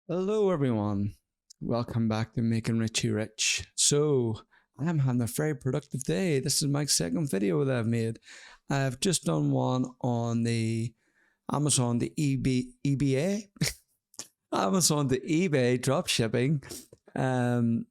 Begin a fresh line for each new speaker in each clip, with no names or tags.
Hello, everyone. Welcome back to Making Richie Rich. So, I'm having a very productive day. This is my second video that I've made. I've just done one on the Amazon, the EBA, Amazon, the eBay drop shipping, and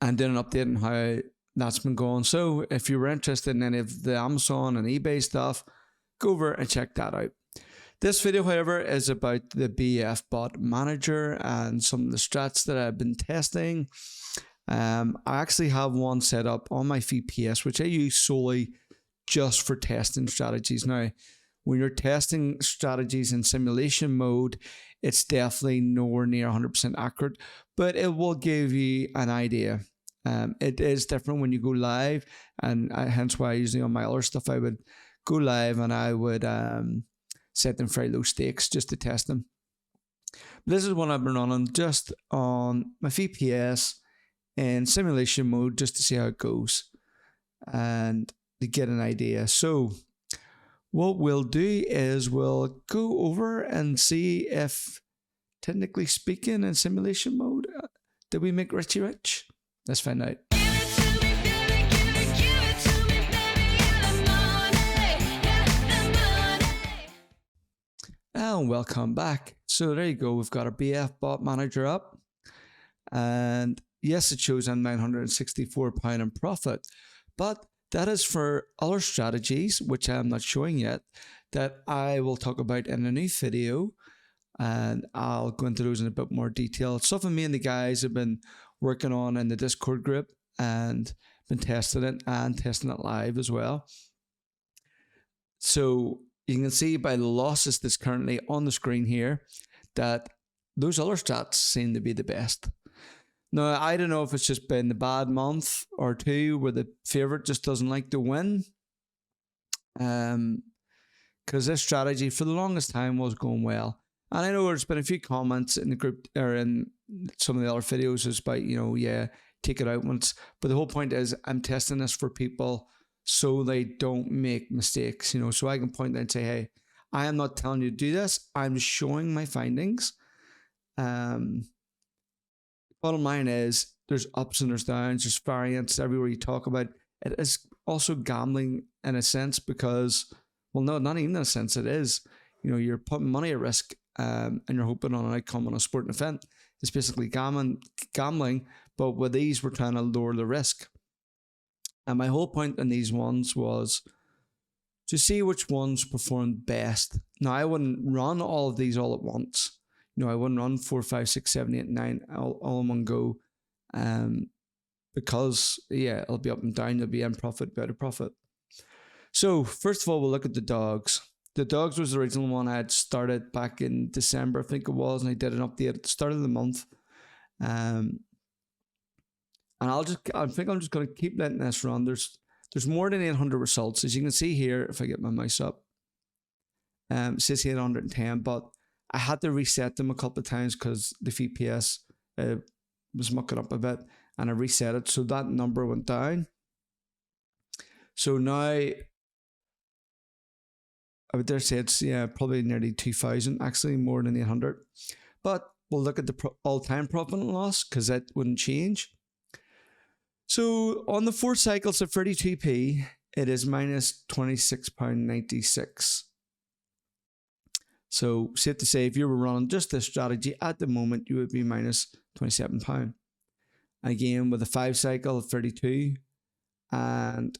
did an update on how that's been going. So, if you were interested in any of the Amazon and eBay stuff, go over and check that out. This video, however, is about the BF Bot Manager and some of the strats that I've been testing. I actually have one set up on my VPS, which I use solely just for testing strategies. Now, when you're testing strategies in simulation mode, it's definitely nowhere near 100% accurate, but it will give you an idea. It is different when you go live, and hence why usually on my other stuff I would go live and I would set them very low stakes just to test them. But this is one I've been running just on my VPS in simulation mode just to see how it goes and to get an idea. So what we'll do is we'll go over and see if, technically speaking, in simulation mode, did we make Richie rich? Let's find out. And welcome back. So there you go. We've got our BF Bot Manager up. And yes, it shows on £964 in profit. But that is for other strategies, which I'm not showing yet, that I will talk about in a new video. And I'll go into those in a bit more detail. It's something me and the guys have been working on in the Discord group and been testing it and testing it live as well. So you can see by the losses that's currently on the screen here that those other stats seem to be the best. Now, I don't know if it's just been the bad month or two where the favorite just doesn't like to win. Because this strategy for the longest time was going well. And I know there's been a few comments in the group or in some of the other videos is about, take it out once. But the whole point is I'm testing this for people so they don't make mistakes, so I can point there and say, hey, I am not telling you to do this. I'm just showing my findings. Bottom line is there's ups and there's downs, there's variance everywhere you talk about. It is also gambling in a sense because, well, no, not even in a sense, it is. You're putting money at risk and you're hoping on an outcome on a sporting event. It's basically gambling, but with these, we're trying to lower the risk. And my whole point in these ones was to see which ones performed best. Now, I wouldn't run all of these all at once. I wouldn't run 4, 5, 6, 7, 8, 9 all in one go. Because, it'll be up and down. There'll be in profit, better profit. So, first of all, we'll look at the dogs. The dogs was the original one I had started back in December, I think it was, and I did an update at the start of the month. And I think I'm just going to keep letting this run. There's more than 800 results. As you can see here, if I get my mouse up, it says 810, but I had to reset them a couple of times because the VPS was mucking up a bit, and I reset it. So that number went down. So now, I would dare say it's, probably nearly 2,000, actually more than 800. But we'll look at the all-time profit and loss because that wouldn't change. So on the 4 cycles of 32p, it is minus £26.96. So safe to say, if you were running just this strategy at the moment, you would be minus £27. Again, with a 5 cycle of 32 and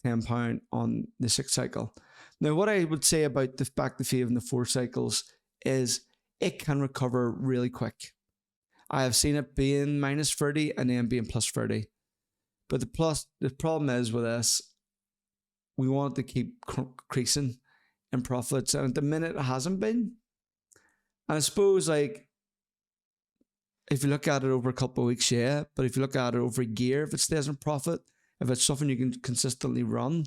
£10 on the 6 cycle. Now, what I would say about the back to fave and the 4 cycles is it can recover really quick. I have seen it being minus 30 and then being plus 30. But the problem is with this, we want to keep increasing in profits, and at the minute it hasn't been. And I suppose, like, if you look at it over a couple of weeks, but if you look at it over a year, if it stays in profit, if it's something you can consistently run,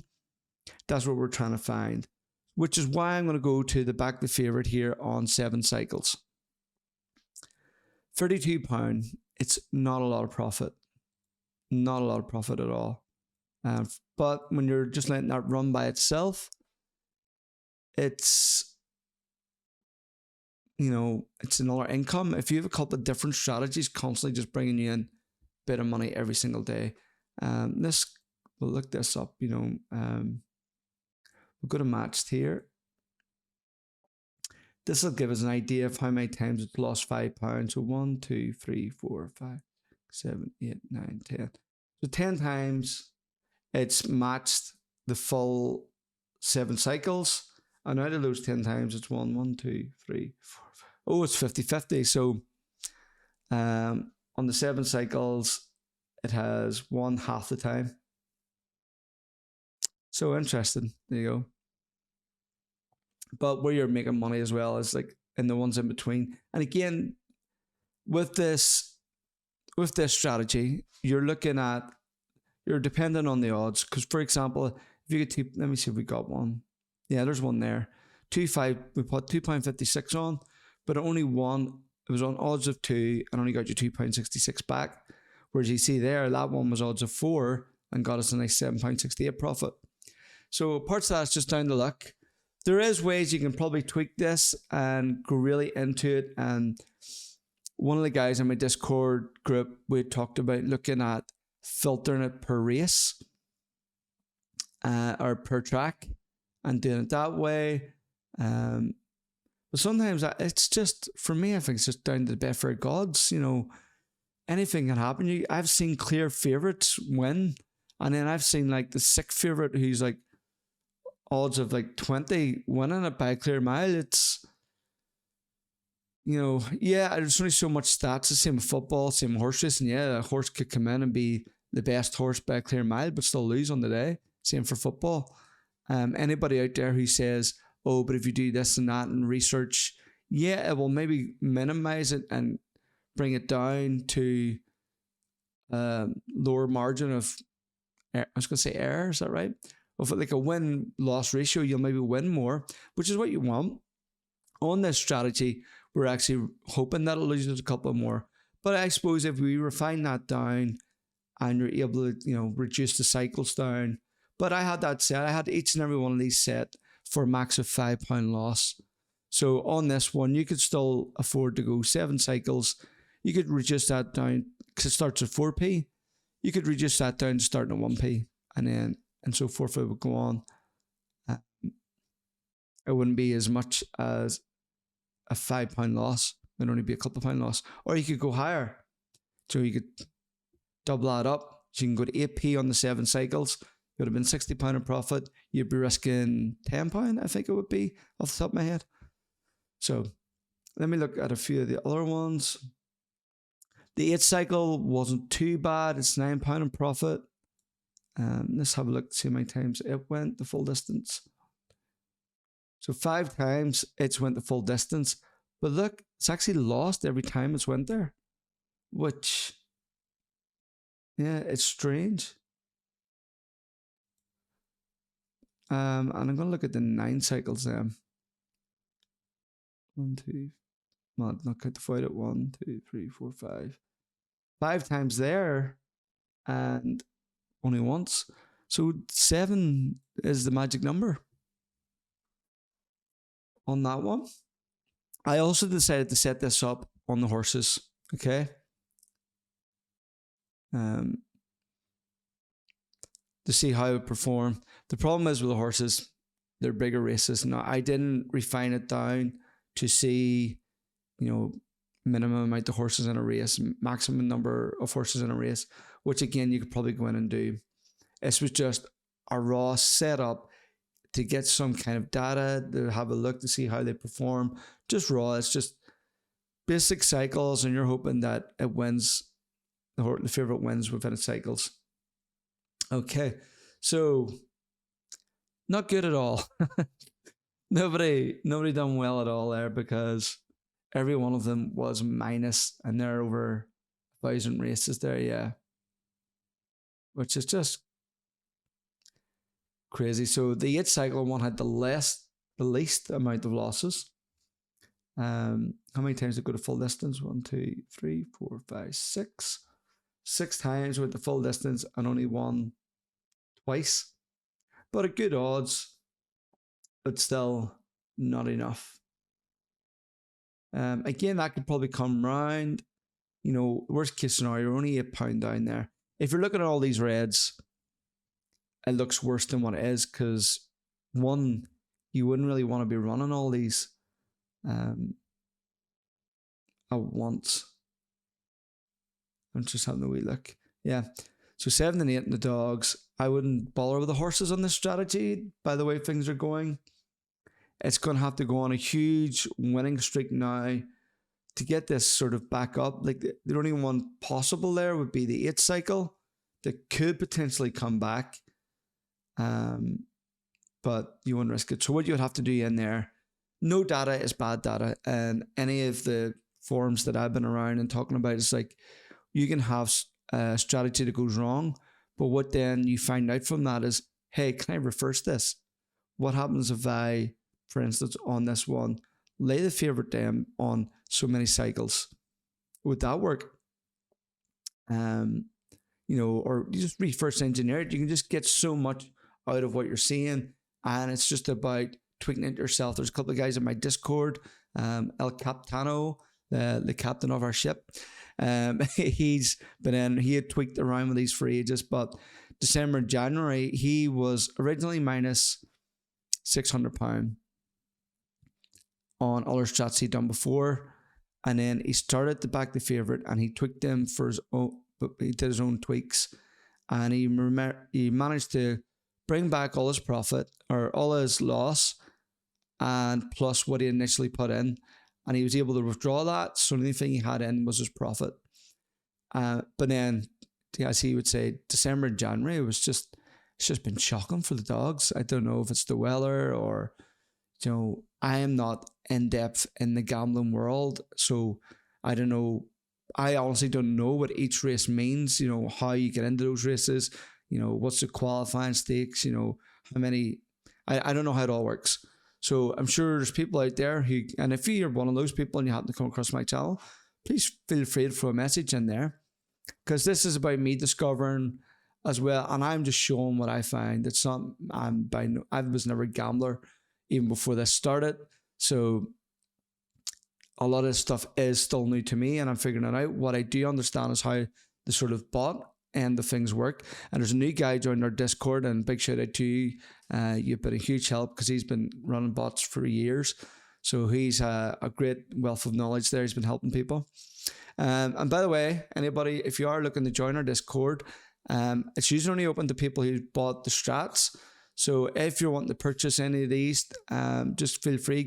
that's what we're trying to find. Which is why I'm going to go to the back the favorite here on 7 cycles. £32, it's not a lot of profit. Not a lot of profit at all. But when you're just letting that run by itself, it's it's another income. If you have a couple of different strategies constantly just bringing you in a bit of money every single day, we'll look this up. We'll go to matched here. This will give us an idea of how many times it's lost £5. So 1, 2, 3, 4, 5, 7, 8, 9, 10. So 10 times it's matched the full 7 cycles. And out of those 10 times, it's 1, 2, 3, 4, 5. Oh, it's 50-50. So on the 7 cycles, it has won half the time. So interesting. There you go. But where you're making money as well is like in the ones in between. And again, with this strategy, you're dependent on the odds. Because for example, if you get let me see if we got one. Yeah, there's one there. 2.5, we put £2.56 on, but it only won. It was on odds of 2 and only got you £2.66 back. Whereas you see there, that one was odds of 4 and got us a nice £7.68 profit. So parts of that's just down to luck. There is ways you can probably tweak this and go really into it. And one of the guys in my Discord group, we talked about looking at filtering it per race or per track and doing it that way. But sometimes it's just, for me, I think it's just down to the Betfair gods. Anything can happen. I've seen clear favourites win, and then I've seen like the 6th favourite who's like odds of like 20 winning it by a clear mile. It's, there's only so much stats. The same with football, same with horse racing. Yeah, a horse could come in and be the best horse by a clear mile, but still lose on the day. Same for football. Anybody out there who says, oh, but if you do this and that and research, yeah, it will maybe minimize it and bring it down to lower margin of, I was going to say error, is that right? Of like a win-loss ratio, you'll maybe win more, which is what you want. On this strategy, we're actually hoping that it'll lose us a couple more. But I suppose if we refine that down and you're able to, reduce the cycles down. But I had that set. I had each and every one of these set for a max of £5 loss. So on this one, you could still afford to go 7 cycles. You could reduce that down because it starts at 4p. You could reduce that down to starting at 1p, and so forth. It would go on. It wouldn't be as much as a £5 loss. It'd only be a couple of pound loss. Or you could go higher. So you could double that up. So you can go to 8p on the 7 cycles. It would have been £60 in profit. You'd be risking £10, I think it would be, off the top of my head. So let me look at a few of the other ones. The 8 cycle wasn't too bad. It's £9 in profit. Let's have a look, see how many times it went the full distance. So 5 times it's went the full distance. But look, it's actually lost every time it's went there. Which, yeah, it's strange. And I'm going to look at the 9 cycles then. 1, 2, well, not count the fight at 1, 2, 3, 4, 5. 5 times there and only once. So 7 is the magic number on that one. I also decided to set this up on the horses, okay? To see how it would perform. The problem is with the horses, they're bigger races. Now, I didn't refine it down to see, minimum amount of horses in a race, maximum number of horses in a race, which again, you could probably go in and do. This was just a raw setup to get some kind of data, to have a look to see how they perform. Just raw. It's just basic cycles, and you're hoping that it wins, the favorite wins within its cycles. Okay, so not good at all. Nobody done well at all there, because every one of them was minus, and they're over 1,000 races there, yeah. Which is just crazy. So the 8 cycle one had the least amount of losses. How many times did it go to full distance? 1, 2, 3, 4, 5, 6. 6 times went the full distance and only won twice. But at good odds, but still not enough. Again, that could probably come round. Worst case scenario, only £8 down there. If you're looking at all these reds, it looks worse than what it is because one, you wouldn't really want to be running all these at once. I'm just having a wee look. Yeah. So 7 and 8 in the dogs. I wouldn't bother with the horses on this strategy by the way things are going. It's going to have to go on a huge winning streak now to get this sort of back up. Like the only one possible there would be the 8 cycle that could potentially come back. But you wouldn't risk it. So what you would have to do in there, no data is bad data. And any of the forums that I've been around and talking about, it's like you can have a strategy that goes wrong, but what then you find out from that is, hey, can I reverse this? What happens if I, for instance, on this one, lay the favorite down on so many cycles? Would that work? Or you just reverse engineer it. You can just get so much out of what you're seeing, and it's just about tweaking it yourself. There's a couple of guys in my Discord, El Capitano, the captain of our ship. He's been in, he had tweaked around with these for ages, but December and January, he was originally minus £600 on other strats he'd done before. And then he started to back the favourite and he tweaked them for his own, but he did his own tweaks. And he managed to bring back all his profit or all his loss and plus what he initially put in. And he was able to withdraw that. So the only thing he had in was his profit. But then, as he would say, December and January, it's just been shocking for the dogs. I don't know if it's the weather or, I am not in depth in the gambling world. So I don't know. I honestly don't know what each race means, how you get into those races, what's the qualifying stakes, how many, I don't know how it all works. So I'm sure there's people out there who, and if you're one of those people and you happen to come across my channel, please feel free to throw a message in there, because this is about me discovering as well, and I'm just showing what I find. It's not, I was never a gambler even before this started, so a lot of this stuff is still new to me, and I'm figuring it out. What I do understand is how the sort of bot and the things work. And there's a new guy joined our Discord, and big shout out to you. You've been a huge help because he's been running bots for years. So he's a great wealth of knowledge there. He's been helping people. And by the way, anybody, if you are looking to join our Discord, it's usually only open to people who bought the strats. So if you're wanting to purchase any of these, just feel free.